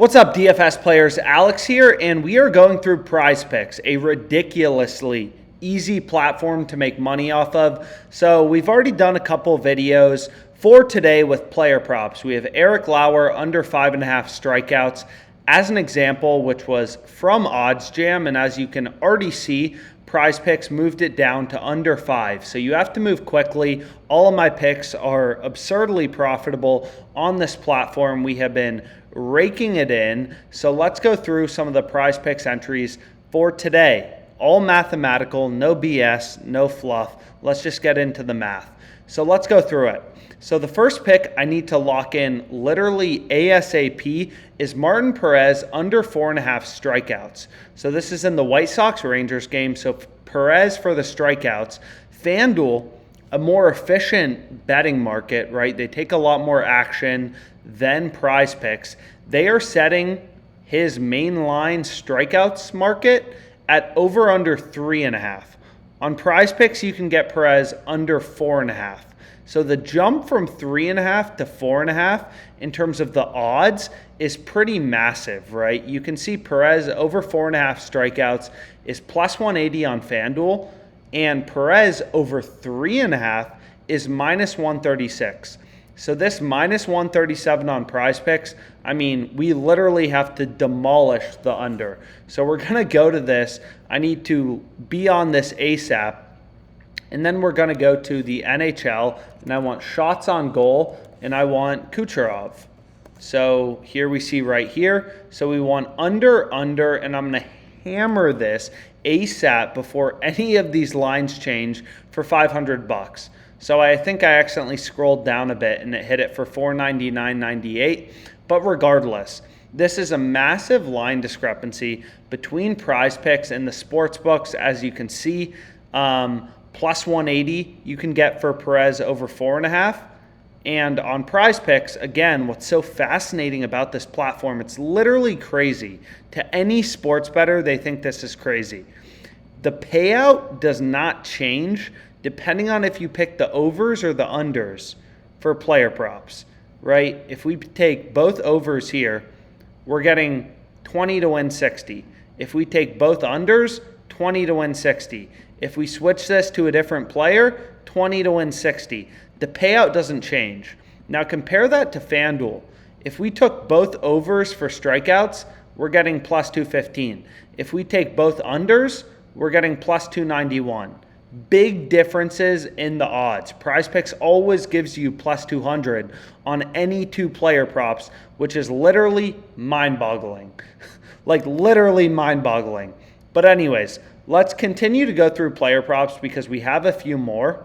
What's up, DFS players? Alex here, and we are going through PrizePicks, a ridiculously easy platform to make money off of. So we've already done a couple videos for today with player props. We have Eric Lauer under 5.5 strikeouts as an example, which was from OddsJam, and as you can already see, PrizePicks moved it down to under 5. So you have to move quickly. All of my picks are absurdly profitable on this platform. We have been raking it in. So let's go through some of the PrizePicks entries for today. All mathematical, no BS, no fluff. Let's just get into the math. So let's go through it. So the first pick I need to lock in literally ASAP is Martin Perez under 4.5 strikeouts. So this is in the White Sox-Rangers game. So Perez for the strikeouts. FanDuel, a more efficient betting market, right? They take a lot more action than PrizePicks. They are setting his main line strikeouts market at over under 3.5. On PrizePicks, you can get Perez under 4.5. So the jump from 3.5 to 4.5 in terms of the odds is pretty massive, right? You can see Perez over 4.5 strikeouts is plus 180 on FanDuel, and Perez over 3.5 is minus 136. So this minus 137 on PrizePicks, I mean, we literally have to demolish the under. So we're going to go to this. I need to be on this ASAP. And then we're going to go to the NHL, and I want shots on goal, and I want Kucherov. So here we see right here. So we want under, and I'm going to hammer this ASAP before any of these lines change for $500. So I think I accidentally scrolled down a bit, and it hit it for $499.98. But regardless, this is a massive line discrepancy between PrizePicks and the sportsbooks, as you can see. Plus 180 you can get for Perez over 4.5. And on PrizePicks, again, what's so fascinating about this platform, it's literally crazy. To any sports bettor, they think this is crazy. The payout does not change depending on if you pick the overs or the unders for player props, right? If we take both overs here, we're getting 20 to win 60. If we take both unders, 20 to win 60. If we switch this to a different player, 20 to win 60. The payout doesn't change. Now compare that to FanDuel. If we took both overs for strikeouts, we're getting plus 215. If we take both unders, we're getting plus 291. Big differences in the odds. PrizePicks always gives you plus 200 on any two player props, which is literally mind-boggling. Like literally mind-boggling. But anyways, let's continue to go through player props because we have a few more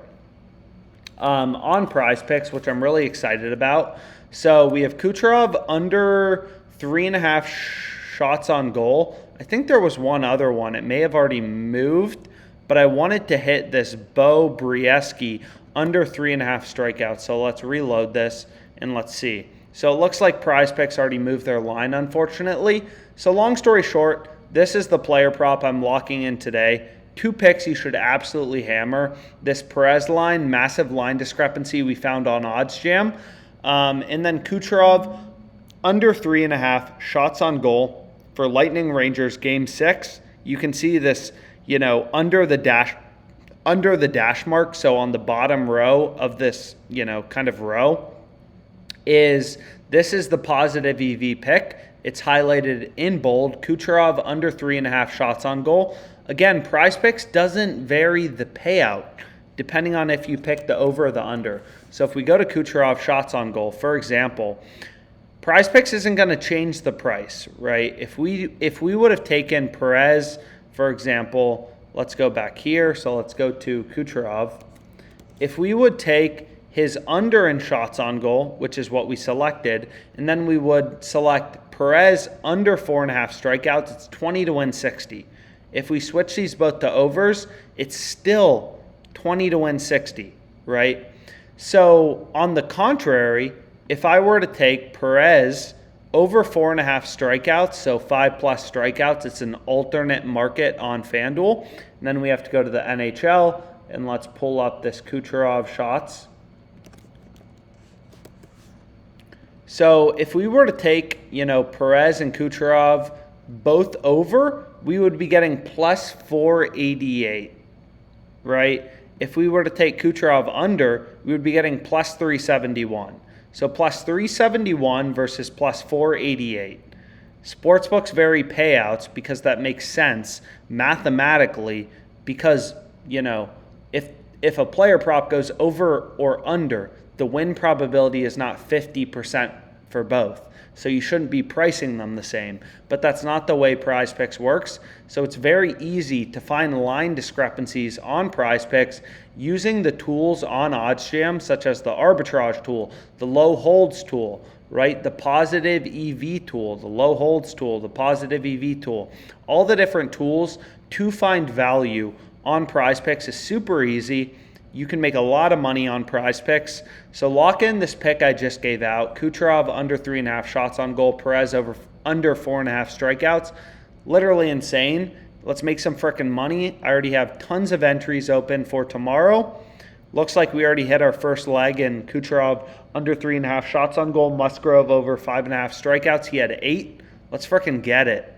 on PrizePicks, which I'm really excited about. So we have Kucherov under 3.5 shots on goal. I think there was one other one. It may have already moved, but I wanted to hit this Bo Brieski under 3.5 strikeouts. So let's reload this and let's see. So it looks like PrizePicks already moved their line, unfortunately. So long story short, this is the player prop I'm locking in today. Two picks you should absolutely hammer. This Perez line, massive line discrepancy we found on OddsJam. And then Kucherov, under 3.5 shots on goal for Lightning Rangers Game 6. You can see this, under the dash mark. So on the bottom row of this, kind of row, this is the positive EV pick. It's highlighted in bold. Kucherov under 3.5 shots on goal. Again, PrizePicks doesn't vary the payout depending on if you pick the over or the under. So if we go to Kucherov shots on goal, for example, PrizePicks isn't going to change the price, right? If we would have taken Perez, for example, let's go back here. So let's go to Kucherov. If we would take his under in shots on goal, which is what we selected, and then we would select Perez under 4.5 strikeouts, it's 20 to win 60. If we switch these both to overs, it's still 20 to win 60, right? So on the contrary, if I were to take Perez over 4.5 strikeouts, so 5+ strikeouts, it's an alternate market on FanDuel. And then we have to go to the NHL, and let's pull up this Kucherov shots. So if we were to take, Perez and Kucherov both over, we would be getting plus 488, right? If we were to take Kucherov under, we would be getting plus 371. So plus 371 versus plus 488. Sportsbooks vary payouts because that makes sense mathematically because, if a player prop goes over or under, the win probability is not 50% for both. So you shouldn't be pricing them the same. But that's not the way PrizePicks works. So it's very easy to find line discrepancies on PrizePicks using the tools on OddsJam, such as the arbitrage tool, the low holds tool, right? The positive EV tool, the low holds tool, the positive EV tool. All the different tools to find value on PrizePicks is super easy. You can make a lot of money on PrizePicks. So lock in this pick I just gave out. Kucherov under 3.5 shots on goal. Perez under 4.5 strikeouts. Literally insane. Let's make some freaking money. I already have tons of entries open for tomorrow. Looks like we already hit our first leg in Kucherov under 3.5 shots on goal. Musgrove over 5.5 strikeouts. He had 8. Let's freaking get it.